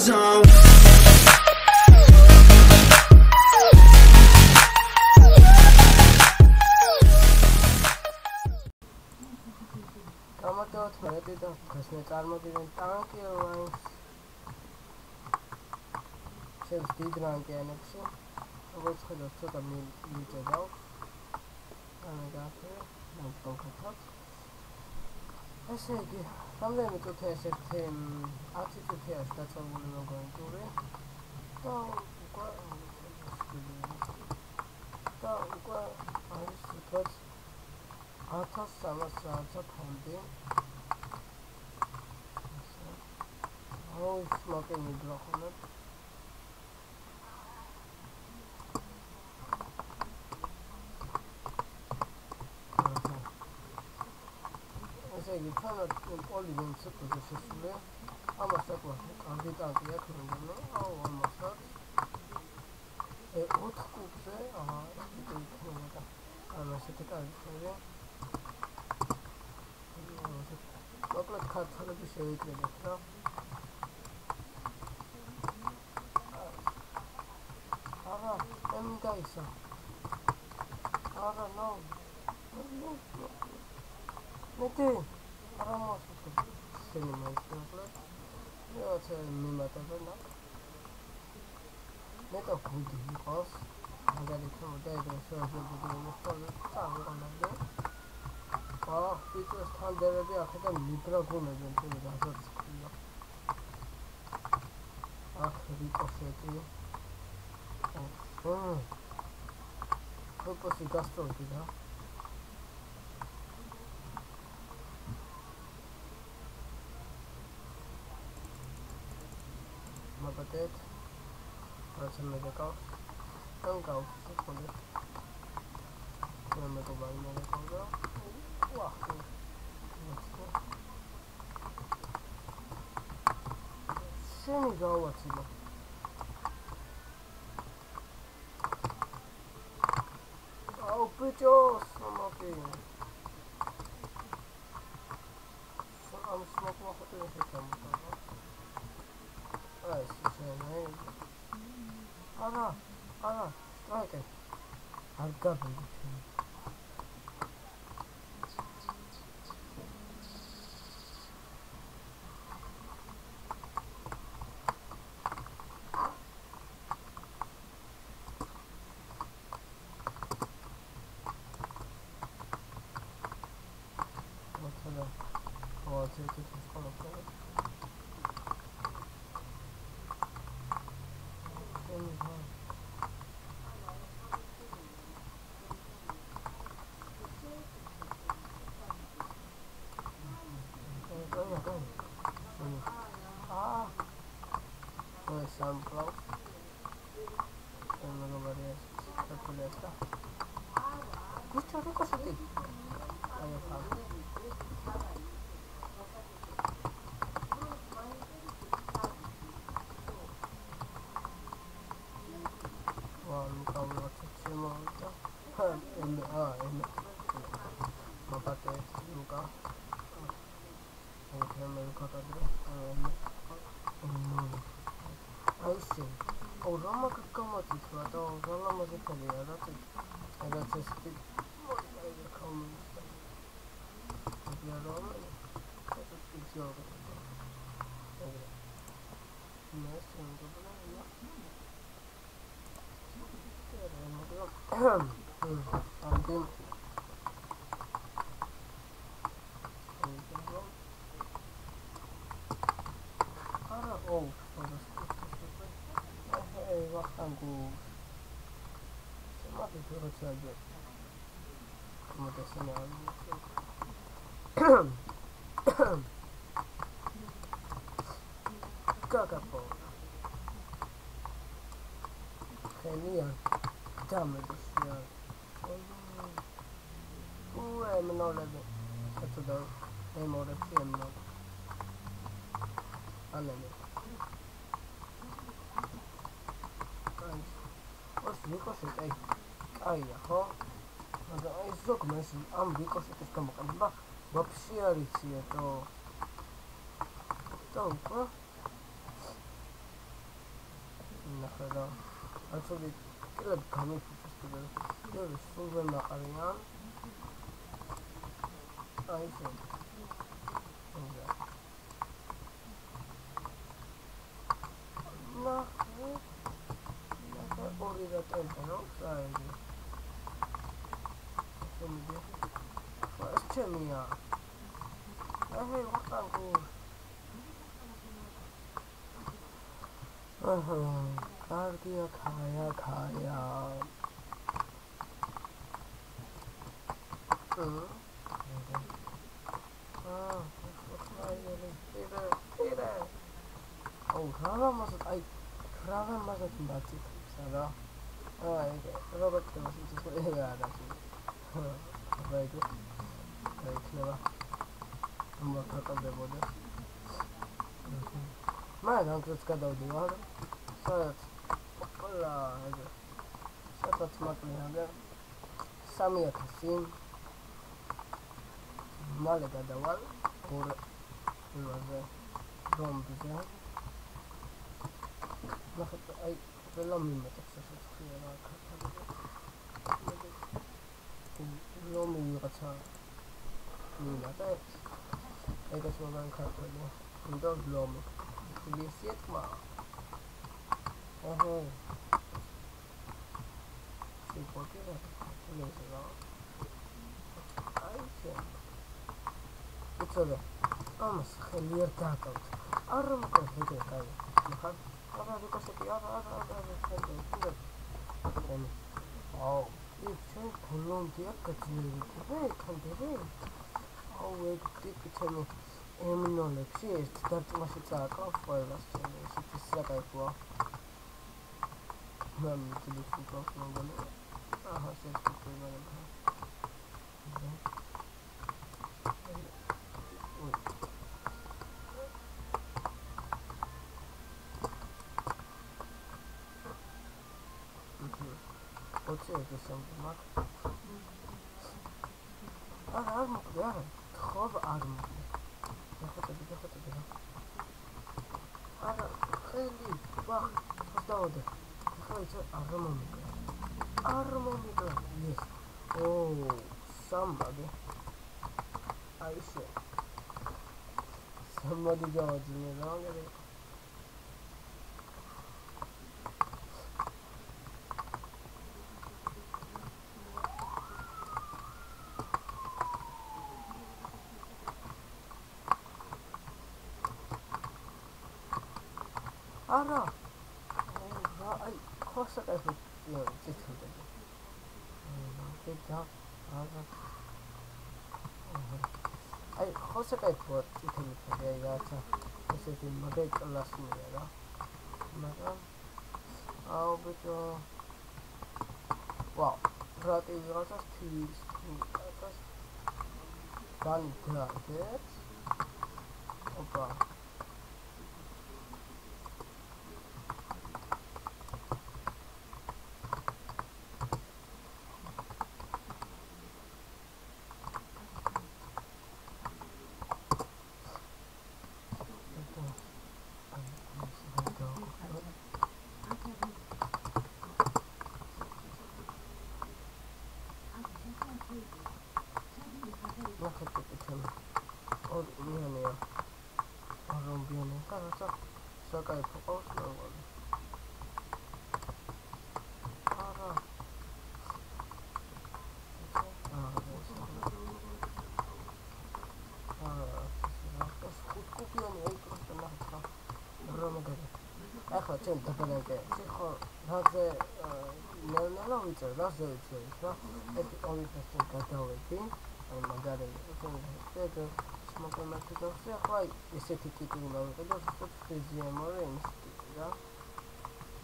zone. Amateur threaded the Christmas armored in tanky lines. Chef did rank annexion. I was head of total meter out. And I got here. Don't talk about. I said, someday we could test him attitude here. That's what we're going to do. Don't go. I suppose. Ata summer funding. Oh, it's smoking with broccoli. You cannot only win super position. I must have a bit of the economy. Oh, almost not. A wood cook there, I must take out for you. Chocolate cut television. Guys, no. Nothing. Almost cinema is not. You are telling me what I know. Let us go because I'm going to come there and show you the tongue on the day. Oh, because time there will be a little Libra woman into the other school. Ah, ricochet. Oh, purpose is gastro, Magatet, person medical, don't go for it. Remember to buy medical. Wow, see me go what's it? Oh, put yours, smoking. So I'm smoking off the camera. Yes, it's a name. Anna, strike it. I'll cover it. What's that? Oh, I'll take it as well. Some clothes and nobody else. Which are the cosmetic? I have. Well, look how much it's in the Mapate, Luca. I see. Oh, Rama could come at it, but Rama was a career. That's a stick. I come. If you are Rama, it's your. Oh, hey, what can go? Somebody to recharge it. Kakapo. Kenya, damn it, yeah. Oh, I'm not a bit. That's the name of the film. What's ricochet? I ho. I look messy. I'm ricochet is come back. But share it here. Don't. ხედა. Actually, კილები გამიფუჭეს კიდევ. ბევრი სულ ვერ მაყარიან. აი ესე. ორი და ტემპეროს აიგი. შემიძლია. ეს ჩემია. აჰა, ვახტანგო. აჰა, კარგია, ქაია. Prawe może tym bardziej sada. Robert to jest coś takiego jak wejdę. Klewa. Chyba taka wodę. Ma tam krótka do odbywania. Sad. Opala. Sad smakuje nagle. Sami jak sim. Male gadałal. Kur. Chyba rąbże. Nawet aj wylomimy tak się wszystkie na Lomi raca. Mina tak. Ego słowa kartę, nie? Do lomy. Czyli jest jedna. Aha. Się popiera. Nie jest aj się. I co da? Ama schelier takout. Arm ko hede kai. Aha. Ara because it ara. Oh, it's so Colombia kachiri. Hey, come here. Oh, wait, tell me. Eminolexi is that much it's a for us. It's a type. Mam to do for from aha, says to what's this something like? Arm, yeah, خوب arm. خیلی وقت داده. خیلی arm میکنه. Yes. Oh, somebody. I see. Somebody got me wrong. Ara. I course I put just good job. I course I put it in the this is in my last year. Madam. Oh, but wow. That is also one target. Opa. Sakai propose no one. ახლა ჩვენ დაბანაკე ხო რაზე ნელ-ნელა ვიცი რაზე ვიცი რა ეს 2% გადავედი აი მაგარი ეგ mathematics ახლა ესეთი ტიპი უნდა ვიყიდო ფიზიკა მორინსკი რა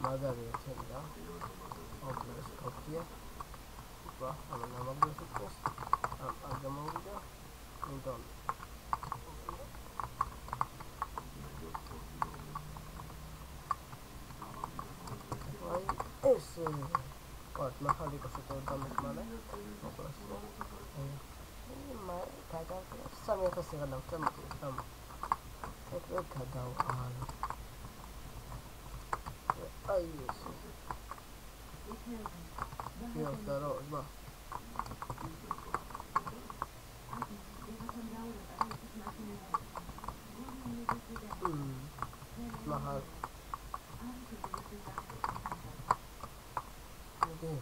მაგარი ეცენ რა ოპერეს კოპია ვა ამა ნამაგდოს ამ გამოვიდა ნდონ ეს ვარ მახალი კოსტო დამეკმალე ოპერას my title სამი ხასი გადავწემ ეგ გადავყალ yes. Feels that all, no. Mahal. Okay.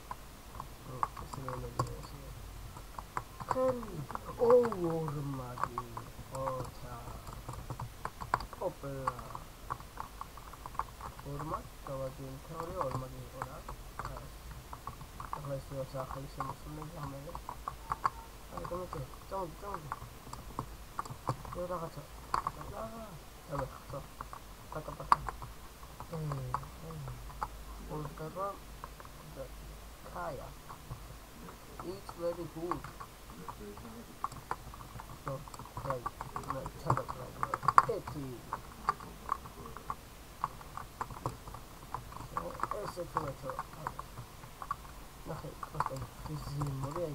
Curry. Oh, Magi. Oh, Opera. Orma, Kawajin Theory, or Magi Ora. Unless you are Sahel, some Hammer. I don't know. Don't. You're a hot. Pata. Ultara the Kaya. It's very good. So, right, right. 80. So, etc. Nothing, because this is more.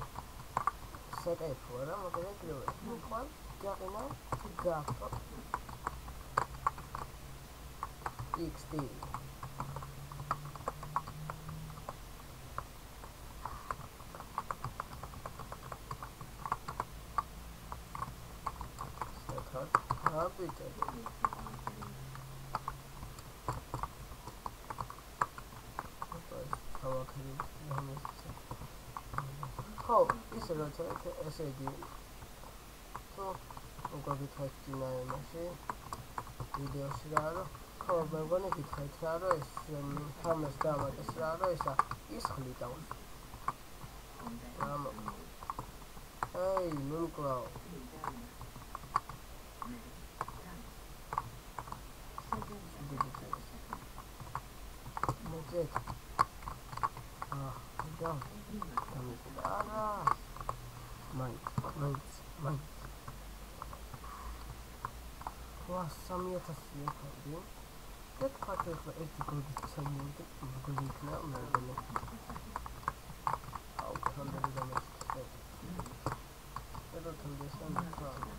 Set a for a regular. One, Gavina, Gato. XD. Oh, it's a lot of SAD. So, I'm going to type in my machine. Video Shirado. Oh, I'm going to type Shirado is Thomas Dama. The Shirado is Halidown. Hey, Moongrow. That's it. Down. Mine. Wow, some years ago, that part of the ethical someone that was going to how can the domestic I don't understand the problem.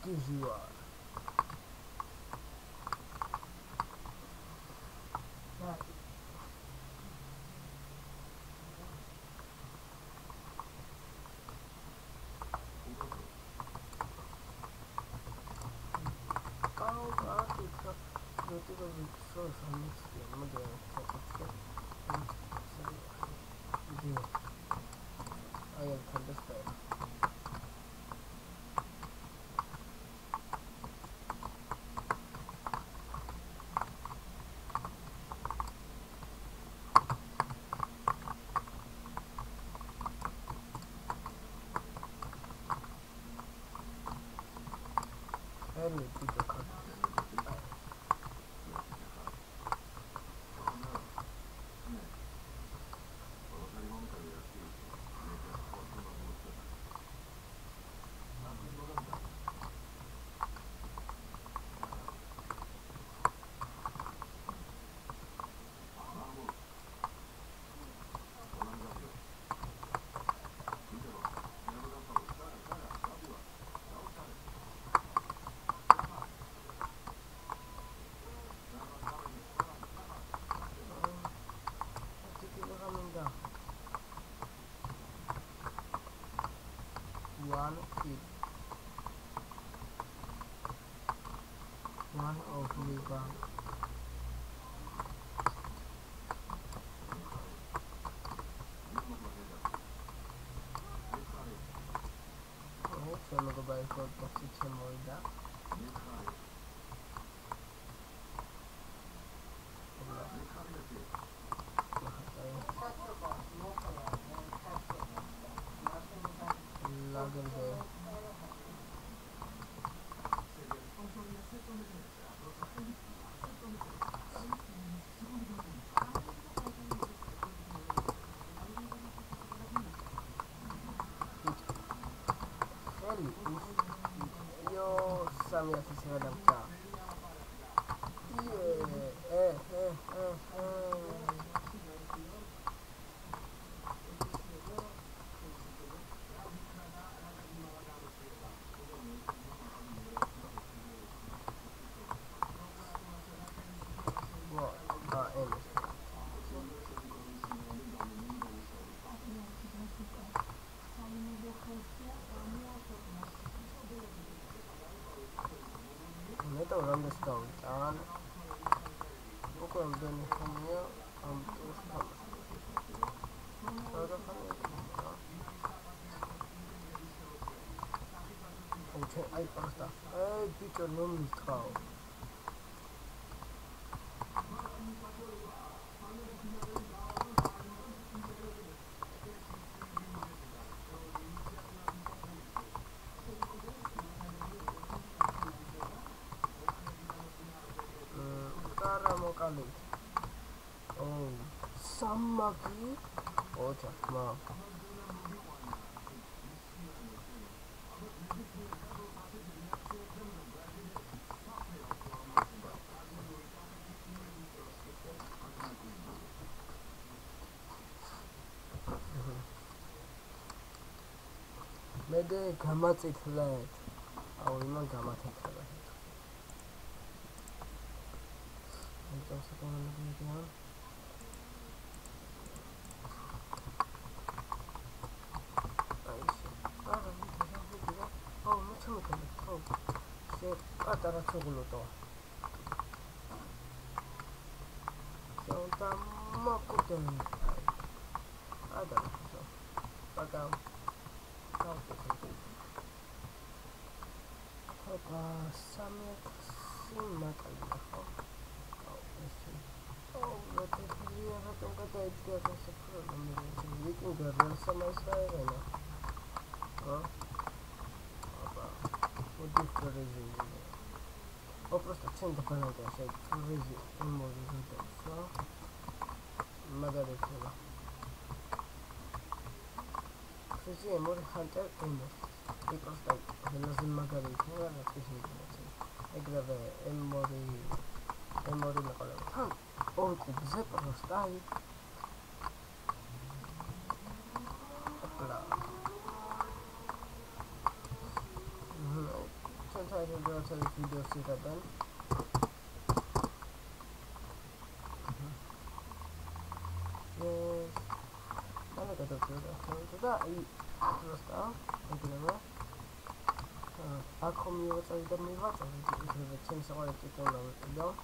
Gives you are. One of Liga. So I'm going to buy for Toxic Moida. Yo, Sam ya se va a lanzar. დავიტან. უკვე მდენი ხანია ამ ტურს თამაშობ. რა ხანია? აი პროსტა. ბიჭო ნომისყავ. Karamo oh, Samaki. Oh, Chakma. Mede gamatitlet. Oh, iman gamatitlet. Also going to be down. Oh, much more. Oh, shit. I thought I took a little. So, I'm not cooking. I don't know. Back out. Summit. Oh, what is here? I don't get the idea of the problem. We can get rid of some of the huh? What is the reason? Oh, просто change the penalty. I said, for reason. In more reason. So, mother is here. Fizzy, more hunter, in because like the Lazim Magari, I grab a Emory Napoleon. Oh, could zip or style. Sometimes I go to the video see that then. Yes. I look at the video. That I style. Ακόμη όταν δεν με βάζω, δεν ξέρεις εγώ και το λέω.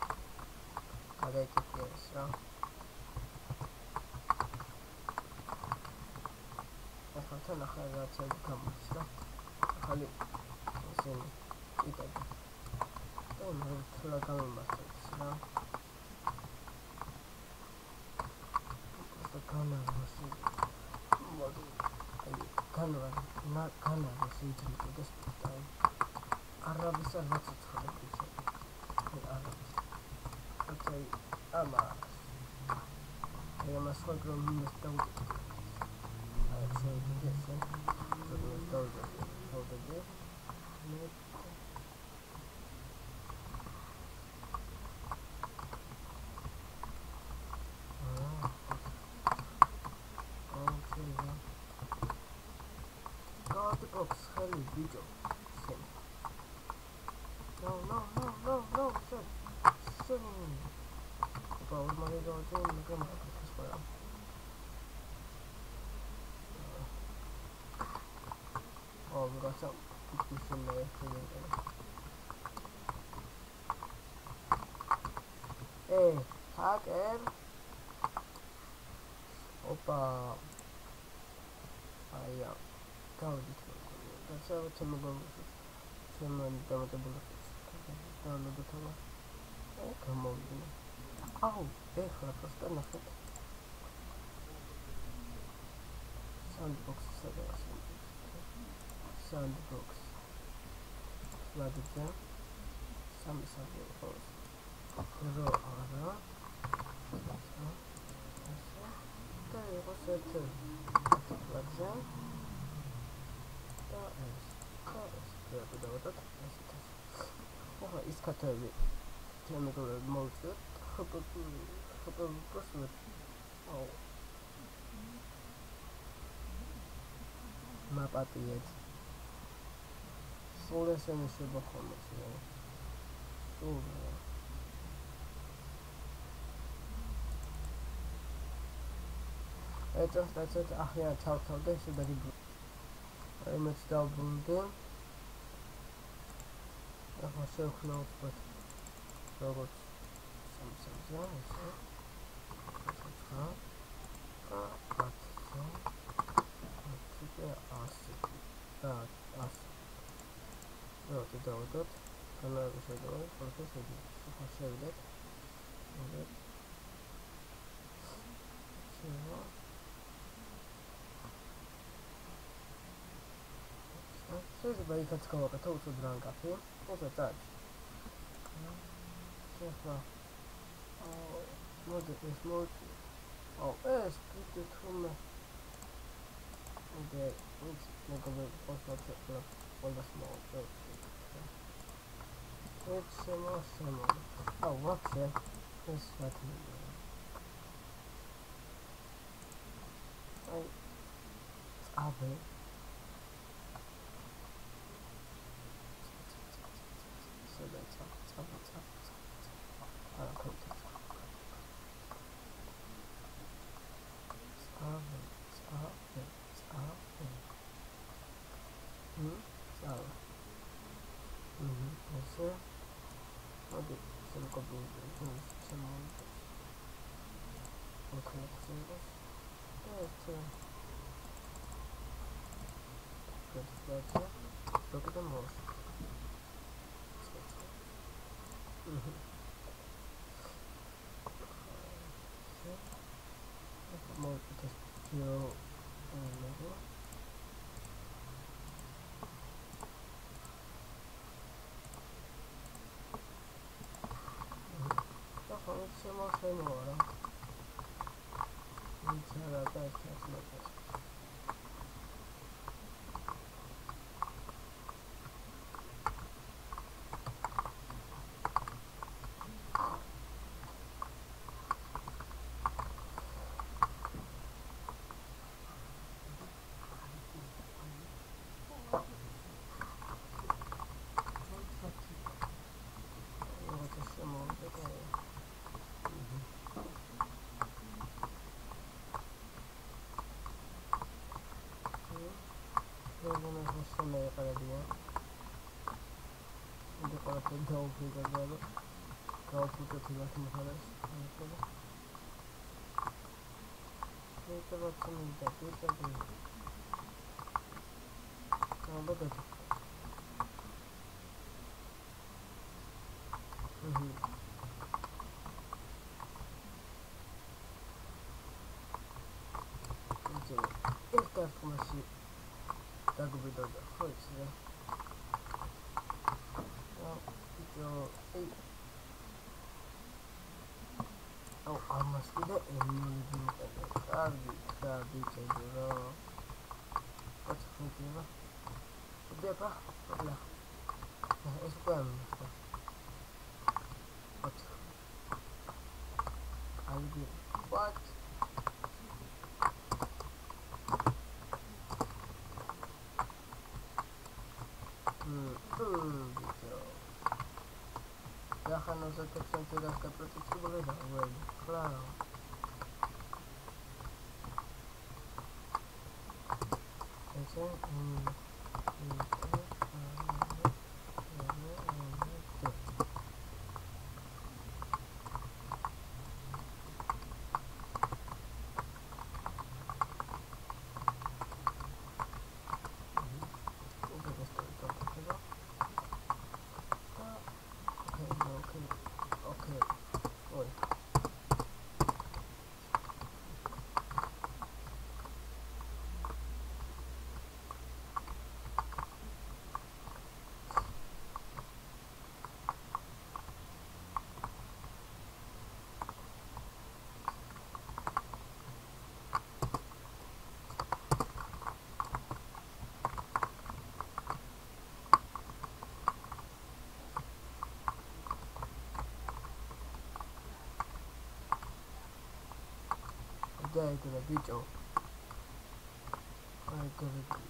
Καλά και πιέσα. Έχω να χαράτσω το κάμερα. Χαλί. Εσύ ήταν. Θέλω να κάνω μαθαίσεις. Το κάνω εσύ. Not kind of a season to this time. Arabs are not so Arabs. Okay, I am a sort of nostalgic. I actually did this, so nostalgic. How the day? Video. No, shit. About what money go to the camera as well. Oh, we got some petition there for you. Hey, hacker. Opa. Yeah. Go this way. That's how it's a mobile. Someone down the bullet. Down the tower. Oh, come on. Oh, there for a first nothing. Sandbox. Sandbox. Flood it down. Some sandbox. Hello, Ara. There you go, settle. Flood down. ის კატები თემიკურ მოვწვევ ხოტო პროსვე აუ მაპატიეთ სულ ესე შეიძლება ხოლმე სულ ეცეთ ახლა ჩავთავდა ესე და I'm at double there. I shall close but როგორც სამსამზე ესე და 10-ზე და 100 და დავდოთ განავითარ შედარება პროცესები შევიდეთ შეიძლება იქაც გავაკეთო უცებ რანგაფი უცებ წაჭ შეხლა მოდი ეს მოდი ეს კიდე თუმე და ის მოგებულ პოსტებს ყველას მოვაწევ ეს შემო вообще ეს ვათი აი აბე შემოარა ინცარა და ეს მე ეყარებია ინდა ყველაფერი დაუფრინდა და გაუფრინდეთ იმათ მხარეს ეს ვაცმენ და პირდაპირ გამოდეთ ეს კარტმაში დაგუბედო და ხო იცი აუ ამას კიდე ემონები მიყენებ კარგი და ბიჭები რა ოცხოთიება უბება აბლა ეს უკვე ამასτα ოცხ კარგი what Яхано за то, что ты раз как против было, ой, класс. Это Дай туда бичо. Ай, короче.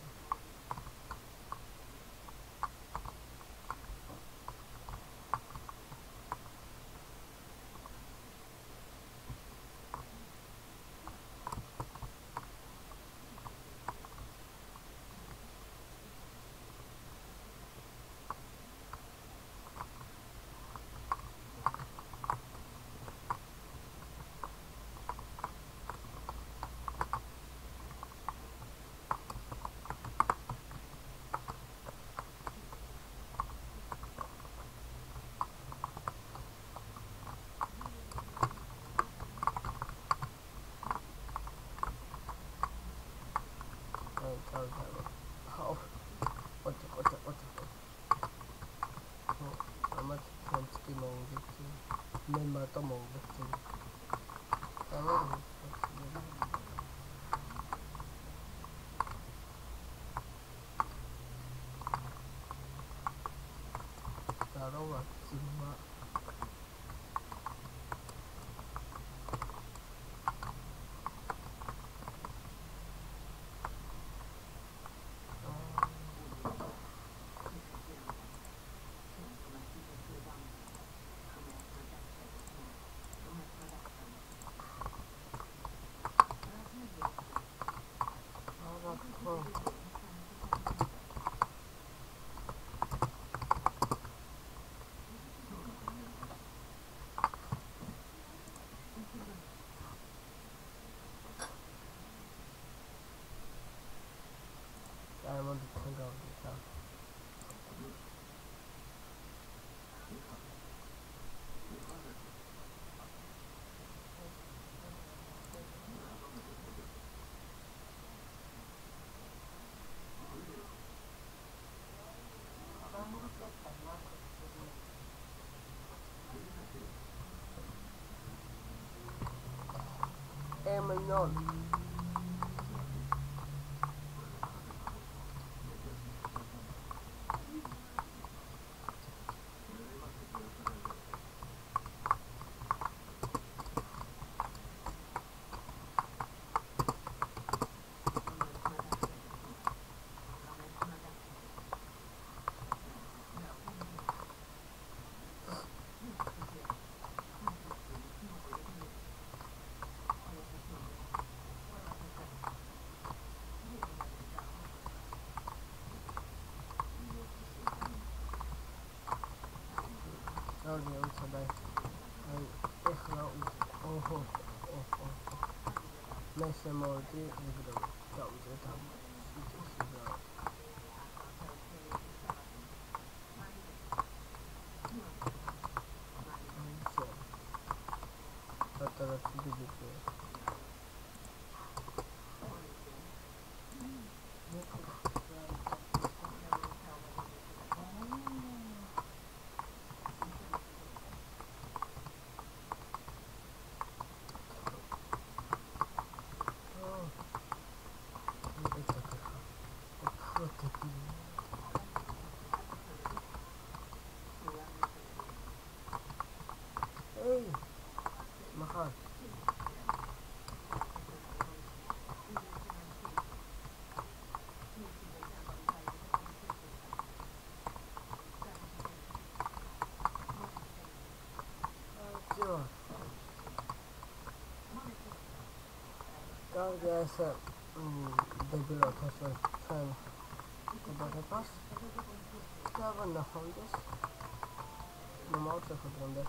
მოდით თან გავდივით რა. Emnon. Sorry, I'm so bad. Μέσα μόρτι, δεν ξέρω, κάμουσε τα μου. Τώρα τι δεν ξέρω. Hey, mahal. Dann gäse debilo tasho chen kodarepas. Kava nahondes. Normal se chodronde.